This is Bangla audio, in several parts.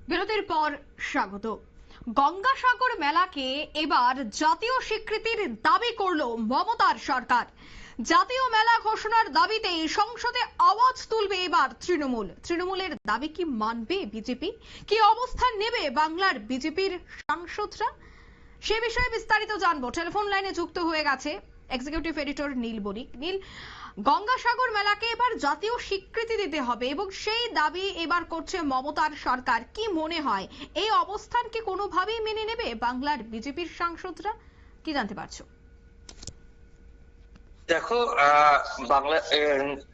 বিরতির পর স্বাগত। গঙ্গাসাগর মেলাকে এবার জাতীয় স্বীকৃতির দাবি করলো মমতার সরকার। জাতীয় মেলা ঘোষণার দাবিতে সংসদে আওয়াজ তুলবে এবার তৃণমূলের দাবি কি মানবে বিজেপি? কি অবস্থান নেবে বাংলার বিজেপির সাংসদরা? সে বিষয়ে বিস্তারিত জানবো। টেলিফোন লাইনে যুক্ত হয়ে গেছে এক্সিকিউটিভ এডিটর নীল বণিক। নীল, গঙ্গাসাগর মেলাকে এবার জাতীয় স্বীকৃতি দিতে হবে এবং সেই দাবি এবার করছে মমতার সরকার। কি মনে হয় এই অবস্থানকে কোনোভাবেই মেনে নেবে বাংলার বিজেপির সাংসদরা? কি জানতে পারছো? দেখো, বাংলা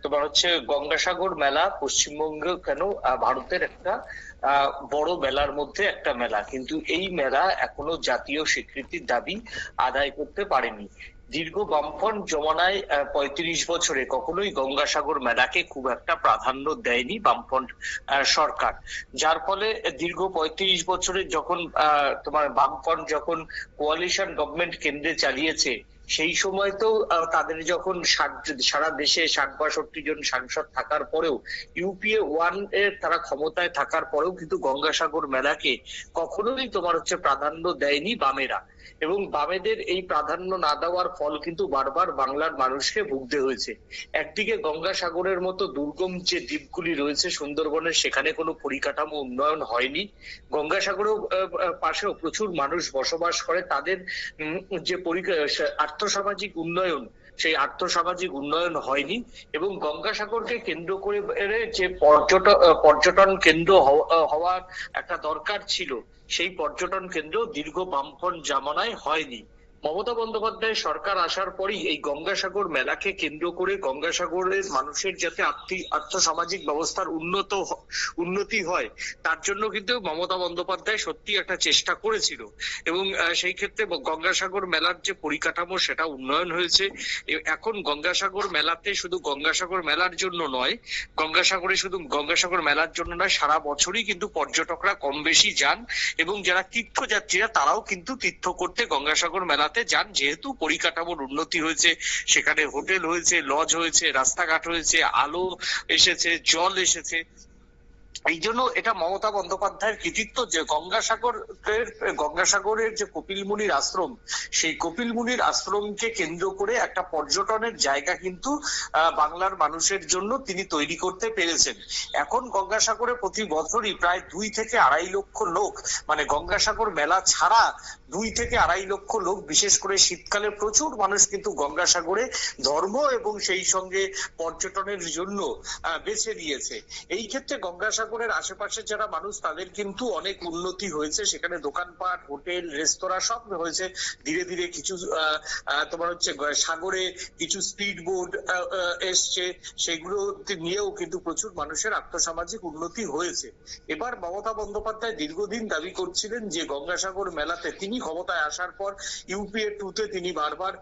তোমার হচ্ছে গঙ্গাসাগর মেলা পশ্চিমবঙ্গ কেন ভারতের একটা বড় মেলার মধ্যে একটা মেলা, কিন্তু এই মেলা এখনো জাতীয় স্বীকৃতির দাবি আদায় করতে পারেনি। দীর্ঘ বামফ্রন্ট জমানায় ৩৫ বছরে কখনোই গঙ্গাসাগর মেলাকে খুব একটা প্রাধান্য দেয়নি বামফ্রন্ট সরকার, যার ফলে দীর্ঘ ৩৫ বছরে যখন তোমার বামফ্রন্ট যখন কোয়ালিশন গভর্নমেন্ট কেন্দ্রে চালিয়েছে, সেই সময় তো তাদের যখন সারা দেশে ৬০-৬২ জন সাংসদ থাকার পরেও, ইউপিএ 1 এর তারা ক্ষমতায় থাকার পরেও কিন্তু গঙ্গাসাগর মেলাকে কখনোই তোমার হচ্ছে প্রাধান্য দেয়নি বামেরা, এবং বামেদের এই প্রাধান্য না দেওয়ার ফল কিন্তু বারবার বাংলার মানুষকে ভুগতে হয়েছে। একদিকে গঙ্গাসাগরের মতো দুর্গম যে দ্বীপগুলি রয়েছে সুন্দরবনের, সেখানে কোনো পরিকাঠামো উন্নয়ন হয়নি। গঙ্গাসাগরের পাশেও প্রচুর মানুষ বসবাস করে, তাদের যে আর্থসামাজিক উন্নয়ন, সেই আর্থসামাজিক উন্নয়ন হয়নি। এবং গঙ্গাসাগরকে কেন্দ্র করে যে পর্যটন কেন্দ্র হওয়ার একটা দরকার ছিল, সেই পর্যটন কেন্দ্র দীর্ঘ বামফ্রন্ট জামানায় হয়নি। মমতা বন্দ্যোপাধ্যায় সরকার আসার পরই এই গঙ্গাসাগর মেলাকে কেন্দ্র করে গঙ্গাসাগরের মানুষের যাতে আর্থসামাজিক ব্যবস্থার উন্নতি হয়, তার জন্য কিন্তু মমতা বন্দ্যোপাধ্যায় সত্যি একটা চেষ্টা করেছিল, এবং সেই ক্ষেত্রে গঙ্গাসাগর মেলার যে পরিকাঠামো সেটা উন্নয়ন হয়েছে। এখন গঙ্গাসাগর মেলাতে শুধু গঙ্গাসাগর মেলার জন্য নয়, গঙ্গাসাগর মেলার জন্য নয়, সারা বছরই কিন্তু পর্যটকরা কম বেশি যান, এবং যারা তীর্থযাত্রীরা তারাও কিন্তু তীর্থ করতে গঙ্গাসাগর মেলাতে যান, যেহেতু পরিকাঠামোর উন্নতি হয়েছে, সেখানে হোটেল হয়েছে, লজ হয়েছে, রাস্তাঘাট হয়েছে, আলো এসেছে, জল এসেছে। এই জন্য এটা মমতা বন্দ্যোপাধ্যায়ের কৃতিত্ব যে গঙ্গাসাগরের যে কপিল মুনির আশ্রম, সেই কপিল মুনির আশ্রমকে কেন্দ্র করে একটা পর্যটনের জায়গা কিন্তু বাংলার মানুষের জন্য তিনি তৈরি করতে পেরেছেন। এখন গঙ্গাসাগরে প্রতি বছরই প্রায় ২ থেকে ২.৫ লক্ষ লোক, মানে গঙ্গাসাগর মেলা ছাড়া ২ থেকে ২.৫ লক্ষ লোক, বিশেষ করে শীতকালে প্রচুর মানুষ কিন্তু গঙ্গাসাগরে ধর্ম এবং সেই সঙ্গে পর্যটনের জন্য বেছে নিয়েছে। এই ক্ষেত্রে গঙ্গাসাগরের আশেপাশে যারা মানুষ, তাদের কিন্তু অনেক উন্নতি হয়েছে, সেখানে দোকানপাট, হোটেল, রেস্তোরাঁ সব হয়েছে। ধীরে ধীরে কিছু তোমার হচ্ছে সাগরে কিছু স্পিড বোট এসছে, সেগুলো নিয়েও কিন্তু প্রচুর মানুষের আর্থসামাজিক উন্নতি হয়েছে। এবার মমতা বন্দ্যোপাধ্যায় দীর্ঘদিন দাবি করছিলেন যে গঙ্গাসাগর মেলাতে, তিনি ক্ষমতায় আসার পর ইউপিএ 2 তে তিনি বারবার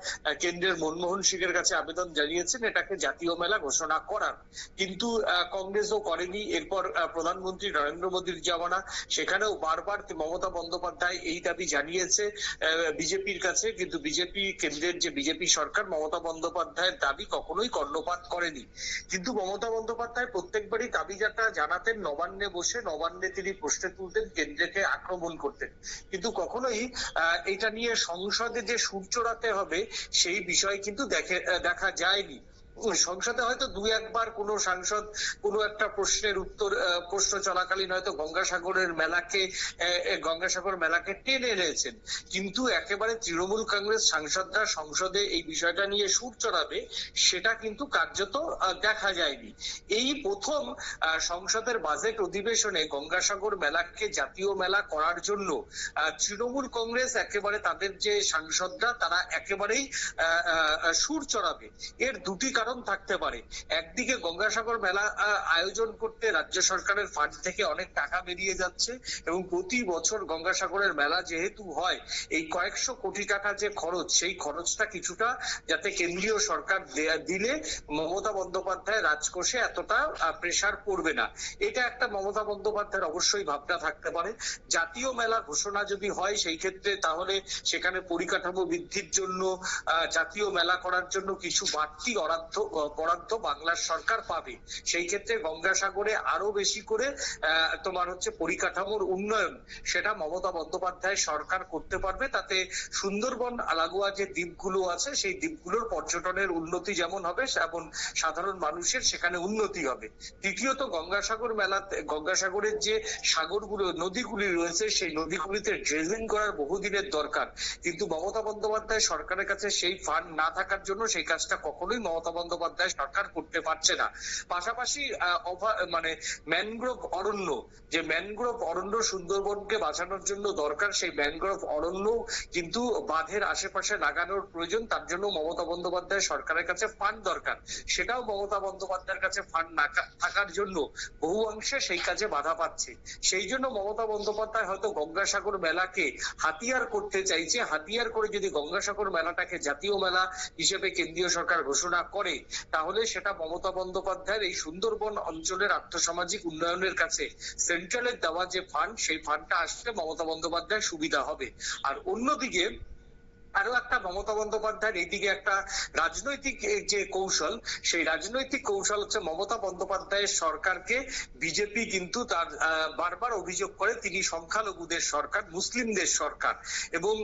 কেন্দ্রের মনমোহন সিংয়ের কাছে আবেদন জানিয়েছেন এটাকে জাতীয় মেলা ঘোষণা করার, কিন্তু কংগ্রেসও করেনি। এরপর প্রধানমন্ত্রী নরেন্দ্র মোদীর জামানা, সেখানেও বারবার মমতা বন্দ্যোপাধ্যায় এই দাবি জানিয়েছে বিজেপির কাছে, কিন্তু কেন্দ্রের যে বিজেপি সরকার, মমতা বন্দ্যোপাধ্যায়ের দাবি কখনোই কর্ণপাত করেনি। কিন্তু মমতা বন্দ্যোপাধ্যায় প্রত্যেকবারই দাবি যাটা জানাতেন নবান্নে বসে, নবান্নে তিনি প্রশ্ন তুলতেন, কেন্দ্রকে আক্রমণ করতেন, কিন্তু কখনোই এটা নিয়ে সংসদে যে সুর চড়াতে হবে সেই বিষয় কিন্তু দেখা যায়নি। সংসদে হয়তো ২-১বার কোনো সাংসদ কোনো একটা প্রশ্ন চলাকালীন হয়তো গঙ্গাসাগর মেলাকে টেনে এনেছেন, কিন্তু একেবারে তৃণমূল কংগ্রেস সাংসদরা সংসদে এই বিষয়টা নিয়ে সুর চড়াবে, সেটা কিন্তু কার্যত দেখা যায়নি। এই প্রথম সংসদের বাজেট অধিবেশনে গঙ্গাসাগর মেলাকে জাতীয় মেলা করার জন্য তৃণমূল কংগ্রেস একেবারে তাদের যে সাংসদরা, তারা একেবারেই সুর চড়াবে। এর দুটি কারণ থাকতে পারে। একদিকে গঙ্গাসাগর মেলা আয়োজন করতে রাজ্য সরকারের ফান্ড থেকে অনেক টাকা বেরিয়ে যাচ্ছে, এবং প্রতি বছর গঙ্গাসাগরের মেলা যেহেতু হয়, এই কয়েকশো কোটি টাকা যে খরচ, সেই খরচটা কিছুটা যাতে কেন্দ্রীয় সরকার দিলে মমতা বন্দ্যোপাধ্যায় রাজকোষে এতটা প্রেসার পড়বে না, এটা একটা মমতা বন্দ্যোপাধ্যায়ের অবশ্যই ভাবনা থাকতে পারে। জাতীয় মেলা ঘোষণা যদি হয় সেই ক্ষেত্রে, তাহলে সেখানে পরিকাঠামো বৃদ্ধির জন্য, জাতীয় মেলা করার জন্য কিছু বাড়তি অরাদ্দ বরাদ্দ বাংলার সরকার পাবে। সেই ক্ষেত্রে গঙ্গাসাগরে আরো বেশি করে তোমার হচ্ছে পরিকাঠামোর উন্নয়ন সেটা মমতা বন্দ্যোপাধ্যায় সরকার করতে পারবে। তাতে সুন্দরবন লাগোয়া যে দ্বীপগুলো আছে সেই দ্বীপগুলোর পর্যটনের উন্নতি যেমন হবে তেমন সাধারণ মানুষের সেখানে উন্নতি হবে। তৃতীয়ত গঙ্গাসাগরের যে সাগরগুলো নদীগুলি রয়েছে সেই নদীগুলিতে ড্রেজিং করার বহুদিনের দরকার, কিন্তু মমতা বন্দ্যোপাধ্যায় সরকারের কাছে সেই ফান্ড না থাকার জন্য সেই কাজটা কখনোই মমতা বন্দ্যোপাধ্যায় সরকার করতে পারছে না। পাশাপাশি ম্যানগ্রোভ অরণ্য, যে ম্যানগ্রোভ অরণ্য সুন্দরবনকে বাঁচানোর জন্য দরকার, সেই ম্যানগ্রোভ অরণ্য কিন্তু বাঁধের আশেপাশে লাগানোর প্রয়োজন। তার জন্য মমতা বন্দ্যোপাধ্যায় সরকারের কাছে ফান্ড দরকার, সেটাও মমতা বন্দ্যোপাধ্যায়ের কাছে ফান্ড না থাকার জন্য বহু অংশে সেই কাজে বাধা পাচ্ছে। সেই জন্য মমতা বন্দ্যোপাধ্যায় হয়তো গঙ্গাসাগর মেলাকে হাতিয়ার করতে চাইছে। হাতিয়ার করে যদি গঙ্গাসাগর মেলাটাকে জাতীয় মেলা হিসেবে কেন্দ্রীয় সরকার ঘোষণা করে, তাহলে সেটা মমতা বন্দ্যোপাধ্যায়ের এই সুন্দরবন অঞ্চলের আর্থসামাজিক উন্নয়নের কাছে সেন্ট্রালের দেওয়া যে ফান্ড, সেই ফান্ডটা আসলে মমতা বন্দ্যোপাধ্যায়ের সুবিধা হবে। আর অন্যদিকে আরো একটা মমতা বন্দ্যোপাধ্যায়ের এইদিকে একটা রাজনৈতিক যে কৌশল, সেই রাজনৈতিক কৌশল হচ্ছে মমতা বন্দ্যোপাধ্যায়ের সরকারকে বিজেপি কিন্তু তার বারবার অভিযোগ করে তিনি সংখ্যালঘুদের সরকার, মুসলিমদের সরকার, এবং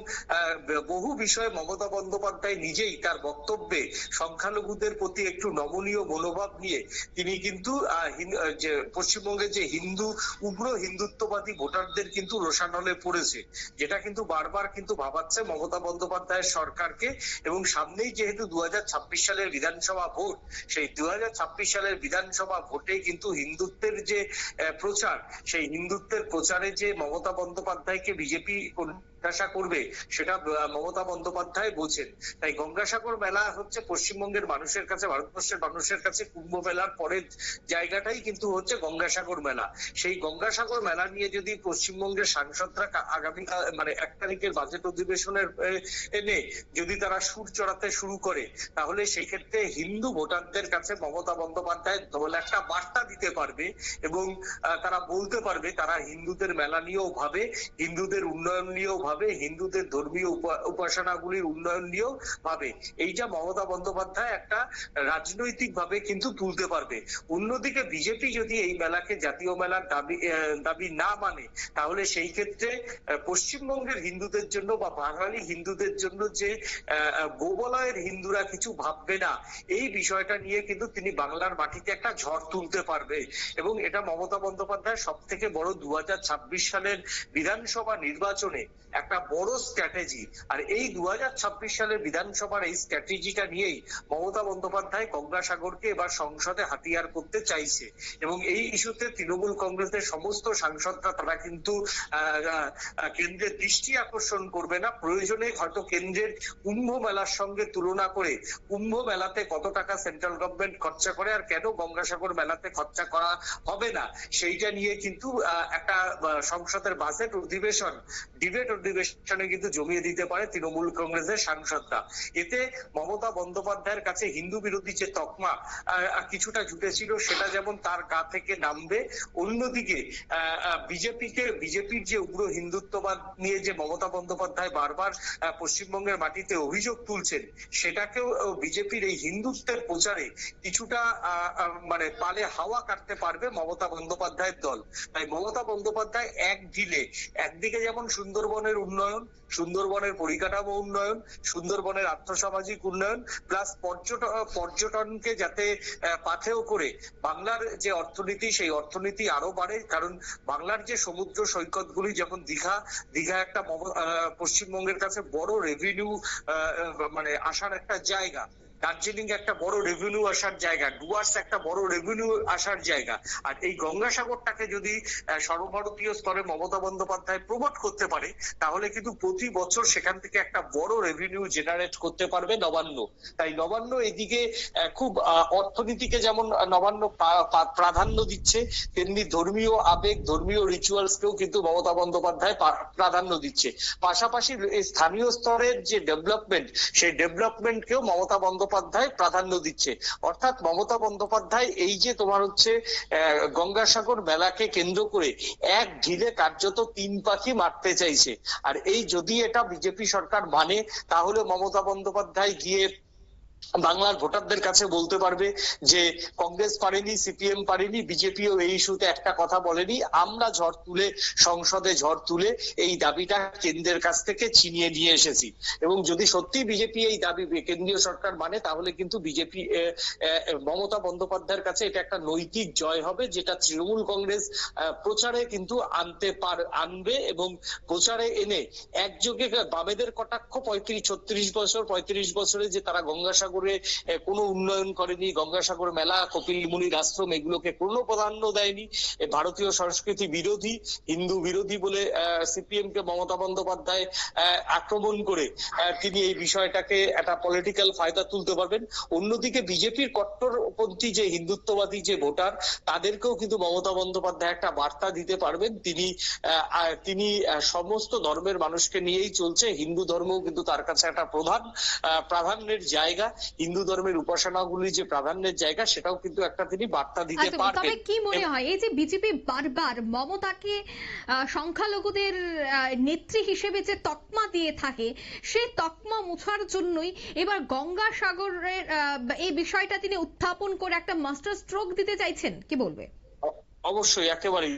বহু বিষয়ে মমতা বন্দ্যোপাধ্যায় নিজেই তার বক্তব্যে সংখ্যালঘুদের প্রতি একটু নমনীয় মনোভাব নিয়ে তিনি কিন্তু যে পশ্চিমবঙ্গে যে উগ্র হিন্দুত্ববাদী ভোটারদের কিন্তু রোষানলে পড়েছে, যেটা কিন্তু বারবার কিন্তু ভাবাচ্ছে মমতা বন্দ্যোপাধ্যায় সরকারকে। এবং সামনেই যেহেতু 2026 সালের বিধানসভা ভোট, সেই 2026 সালের বিধানসভা ভোটে কিন্তু হিন্দুত্বের যে প্রচার, সেই হিন্দুত্বের প্রচারে যে মমতা বন্দ্যোপাধ্যায়কে বিজেপি জিজ্ঞাসা করবে সেটা মমতা বন্দ্যোপাধ্যায় বোঝেন। তাই গঙ্গাসাগর মেলা হচ্ছে পশ্চিমবঙ্গের মানুষের কাছে, ভারতবর্ষের মানুষের কাছে কুম্ভ মেলার পরের জায়গাটাই কিন্তু হচ্ছে গঙ্গাসাগর মেলা। সেই গঙ্গাসাগর মেলা নিয়ে যদি পশ্চিমবঙ্গের সাংসদরা আগামীকাল 1 তারিখের বাজেট অধিবেশনের এনে যদি তারা সুর চড়াতে শুরু করে, তাহলে সেই ক্ষেত্রে হিন্দু ভোটারদের কাছে মমতা বন্দ্যোপাধ্যায় দল একটা বার্তা দিতে পারবে এবং তারা বলতে পারবে তারা হিন্দুদের মেলা নিয়েও ভাবে, হিন্দুদের উন্নয়ন নিয়েও ভাবে, হিন্দুদের ধর্মীয় উপাসনাগুলির উন্নয়ন নিয়েও ভাবে। এইটা মমতা বন্দ্যোপাধ্যায় একটা রাজনৈতিক ভাবে কিন্তু তুলতে পারবে। অন্যদিকে বিজেপি যদি এই মেলাকে জাতীয় মেলার দাবি না মানে, তাহলে সেই ক্ষেত্রে পশ্চিমবঙ্গের হিন্দুদের জন্য বা বাঙালি হিন্দুদের জন্য যে গোবলয়ের হিন্দুরা কিছু ভাববে না, এই বিষয়টা নিয়ে কিন্তু তিনি বাংলার মাটিতে একটা ঝড় তুলতে পারবে। এবং এটা মমতা বন্দ্যোপাধ্যায় সব থেকে বড় 2026 সালের বিধানসভা নির্বাচনে একটা বড় স্ট্র্যাটেজি। আর এই 2026 সালের বিধানসভার এই স্ট্র্যাটেজিটা নিয়েই মমতা বন্দ্যোপাধ্যায় গঙ্গাসাগরকে এবার সংসদে হাতিয়ার করতে চাইছে। এবং এই ইস্যুতে তৃণমূল কংগ্রেসের সমস্ত সাংসদরা তারা কিন্তু কেন্দ্রের দৃষ্টি আকর্ষণ করবে না। প্রয়োজনে হয়তো কেন্দ্রের কুম্ভ মেলার সঙ্গে তুলনা করে কুম্ভ মেলাতে কত টাকা সেন্ট্রাল গভর্নমেন্ট খরচা করে আর কেন গঙ্গাসাগর মেলাতে খরচা করা হবে না, সেইটা নিয়ে কিন্তু একটা সংসদের বাজেট ডিবেট অধিবেশনে কিন্তু জমিয়ে দিতে পারে তৃণমূল কংগ্রেসের সাংসদরা। এতে মমতা বন্দ্যোপাধ্যায়ের কাছে হিন্দু বিরোধী যে তকমা কিছুটা জুটেছিল সেটা যেমন তার গা থেকে নামবে। অন্যদিকে বিজেপির যে উগ্র হিন্দুত্ববাদ নিয়ে যে মমতা বন্দ্যোপাধ্যায় বারবার পশ্চিমবঙ্গের মাটিতে অভিযোগ তুলছেন, সেটাকেও বিজেপির এই হিন্দুত্বের প্রচারে কিছুটা পালে হাওয়া কাটতে পারবে মমতা বন্দ্যোপাধ্যায়ের দল। তাই মমতা বন্দ্যোপাধ্যায় একদিকে যেমন সুন্দরবনের উন্নয়ন, সুন্দরবনের পরিকাঠামো উন্নয়ন, সুন্দরবনের আর্থসামাজিক উন্নয়ন প্লাস পর্যটনকে যাতে পাথেয় করে বাংলার যে অর্থনীতি, সেই অর্থনীতি আরো বাড়ে। কারণ বাংলার যে সমুদ্র সৈকতগুলি, যেমন দীঘা একটা পশ্চিমবঙ্গের কাছে বড় রেভিনিউ আসার একটা জায়গা, দার্জিলিং একটা বড় রেভিনিউ আসার জায়গা, ডুয়ার্স একটা বড় রেভিনিউ আসার জায়গা। আর এই গঙ্গাসাগরটাকে যদি সর্বভারতীয় স্তরে মমতা বন্দ্যোপাধ্যায় প্রমোট করতে পারে, তাহলে কিন্তু প্রতি বছর সেখান থেকে একটা বড় রেভিনিউ জেনারেট করতে পারবে নবান্ন। তাই নবান্ন এদিকে খুব অর্থনীতিকে যেমন নবান্ন প্রাধান্য দিচ্ছে, তেমনি ধর্মীয় আবেগ, ধর্মীয় রিচুয়ালসকেও কিন্তু মমতা বন্দ্যোপাধ্যায় প্রাধান্য দিচ্ছে। পাশাপাশি স্থানীয় স্তরের যে ডেভেলপমেন্ট, সেই ডেভেলপমেন্টকেও মমতা বন্দ্যোপাধ্যায় প্রাধান্য দিচ্ছে। অর্থাৎ মমতা বন্দ্যোপাধ্যায় এই যে তোমার হচ্ছে গঙ্গাসাগর মেলাকে কেন্দ্র করে এক ঢিলে কার্যত 3 পাখি মারতে চাইছে। আর এই যদি এটা বিজেপি সরকার মানে, তাহলে মমতা বন্দ্যোপাধ্যায় গিয়ে বাংলার ভোটারদের কাছে বলতে পারবে যে কংগ্রেস পারেনি, সিপিএম পারেনি, বিজেপিও এই ইস্যুতে একটা কথা বলেনি। আমরা সংসদে ঝড় তুলে এই দাবিটা কেন্দ্রের কাছ থেকে ছিনিয়ে নিয়ে এসেছি। এবং যদি সত্যি বিজেপি এই দাবি কেন্দ্রীয় সরকার মানে, তাহলে কিন্তু বিজেপি মমতা বন্দ্যোপাধ্যায়ের কাছে এটা একটা নৈতিক জয় হবে, যেটা তৃণমূল কংগ্রেস প্রচারে কিন্তু আনবে এবং প্রচারে এনে একযোগে বামেদের কটাক্ষ 35 বছরে যে তারা গঙ্গাসাগর কোনো উন্নয়ন করেনি, গঙ্গাসাগর মেলা, কপিল মুনির আশ্রম, এগুলোকে কোনো প্রাধান্য দেয়নি, ভারতীয় সংস্কৃতি বিরোধী, হিন্দু বিরোধী বলে সিপিএম কে মমতা বন্দ্যোপাধ্যায় আক্রমণ করে তিনি এই বিষয়টাকে একটা পলিটিক্যাল ফায়দা তুলতে পারবেন। অন্যদিকে বিজেপির কট্টরপন্থী যে হিন্দুত্ববাদী যে ভোটার, তাদেরকেও কিন্তু মমতা বন্দ্যোপাধ্যায় একটা বার্তা দিতে পারবেন। তিনি সমস্ত ধর্মের মানুষকে নিয়েই চলছে, হিন্দু ধর্মও কিন্তু তার কাছে একটা প্রাধান্যের জায়গা, হিন্দু ধর্মের উপাসনাগুলি যে প্রাধান্যের জায়গা, সেটাও কিন্তু একটা তিনি বার্তা দিতে পারবেন। তবে কি মনে হয় এই যে বিজেপি বারবার মমতাকে সংখ্যালঘুদের নেত্রী হিসেবে যে তকমা দিয়ে থাকে, সেই তকমা মোছার জন্যই এবার গঙ্গাসাগরের এই বিষয়টা তিনি উত্থাপন করে একটা মাস্টার স্ট্রোক দিতে চাইছেন, কি বলবে? অবশ্যই, একেবারেই।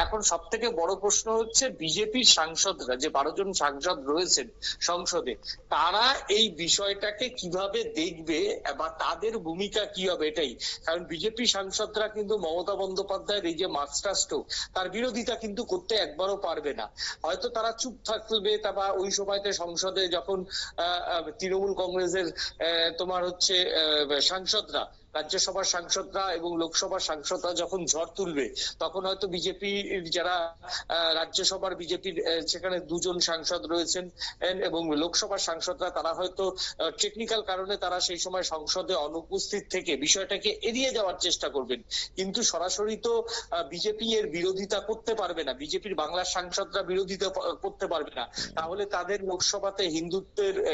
এখন সব থেকে বড় প্রশ্ন হচ্ছে বিজেপির সাংসদরা, যে 12 জন সাংসদ রয়েছেন সংসদে, তারা এই বিষয়টাকে কিভাবে দেখবে বা তাদের ভূমিকা কি হবে, এটাই। কারণ বিজেপি সাংসদরা কিন্তু মমতা বন্দ্যোপাধ্যায়ের এই যে মাস্টার স্ট্রোক, তার বিরোধিতা কিন্তু করতে একবারও পারবে না। হয়তো তারা চুপ থাকবে, বা ওই সময়তে সংসদে যখন তৃণমূল কংগ্রেসের সাংসদরা, রাজ্যসভার সাংসদরা এবং লোকসভার সাংসদরা যখন ঝড় তুলবে, তখন হয়তো বিজেপির যারা রাজ্যসভার বিজেপির সেখানে 2 জন সাংসদ রয়েছেন এবং লোকসভার সাংসদরা, তারা হয়তো টেকনিক্যাল কারণে তারা সেই সময় সংসদে অনুপস্থিত থেকে বিষয়টাকে এড়িয়ে যাওয়ার চেষ্টা করবেন। কিন্তু সরাসরি তো বিজেপি এর বিরোধিতা করতে পারবে না, বিজেপির বাংলার সাংসদরা বিরোধিতা করতে পারবে না। তাহলে তাদের লোকসভাতে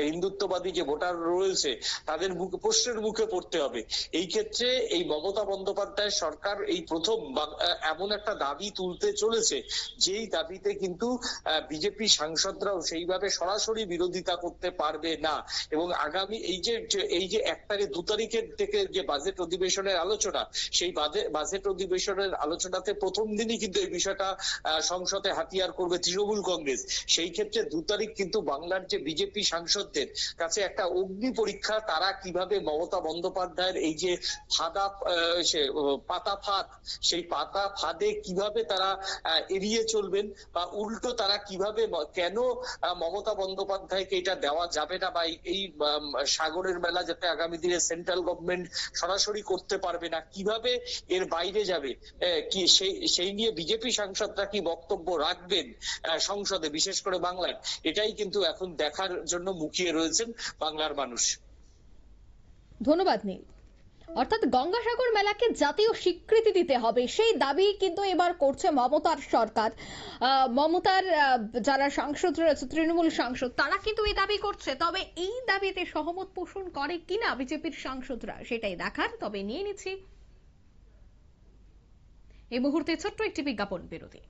হিন্দুত্ববাদী যে ভোটার রয়েছে, তাদের প্রশ্নের মুখে পড়তে হবে। এই ক্ষেত্রে এই মমতা বন্দ্যোপাধ্যায় সরকার এই প্রথম এমন একটা দাবি তুলতে চলেছে, যেই দাবিতে কিন্তু বিজেপি সাংসদরাও সেইভাবে সরাসরি বিরোধিতা করতে পারবে না। এবং আগামী এই যে 1 তারিখ 2 তারিখের থেকে যে বাজেট অধিবেশনের আলোচনা, সেই বাজেট অধিবেশনের আলোচনাতে প্রথম দিনই কিন্তু এই বিষয়টা সংসদে হাতিয়ার করবে তৃণমূল কংগ্রেস। সেই ক্ষেত্রে 2 তারিখ কিন্তু বাংলার যে বিজেপি সাংসদদের কাছে একটা অগ্নি পরীক্ষা, তারা কিভাবে মমতা বন্দ্যোপাধ্যায়ের এই যে পাতা ফাঁদ, সেই পাতা ফাঁদে কিভাবে তারা এড়িয়ে চলবেন, বা উল্টো তারা কিভাবে, কেন মমতা বন্দ্যোপাধ্যায়কে এটা দেওয়া যাবে না, বা এই সাগরের মেলা যাতে আগামী দিনে সেন্ট্রাল গভর্নমেন্ট সরাসরি করতে পারবে না, কিভাবে এর বাইরে যাবে, কি সেই নিয়ে বিজেপি সাংসদরা কি বক্তব্য রাখবেন সংসদে, বিশেষ করে বাংলায়, এটাই কিন্তু এখন দেখার জন্য মুখিয়ে রয়েছেন বাংলার মানুষ। ধন্যবাদ নীল। অর্থাৎ গঙ্গাসাগর মেলাকে জাতীয় স্বীকৃতি দিতে হবে, সেই দাবি কিন্তু এবার করছে মমতার সরকার। মমতার যারা সাংসদ রয়েছে, তৃণমূল সাংসদ, তারা কিন্তু এই দাবি করছে। তবে এই দাবিতে সহমত পোষণ করে কিনা বিজেপির সাংসদরা, সেটাই দেখার। তবে নিয়ে নিচ্ছি এই মুহূর্তে ছোট্ট একটি বিজ্ঞাপন বিরতি।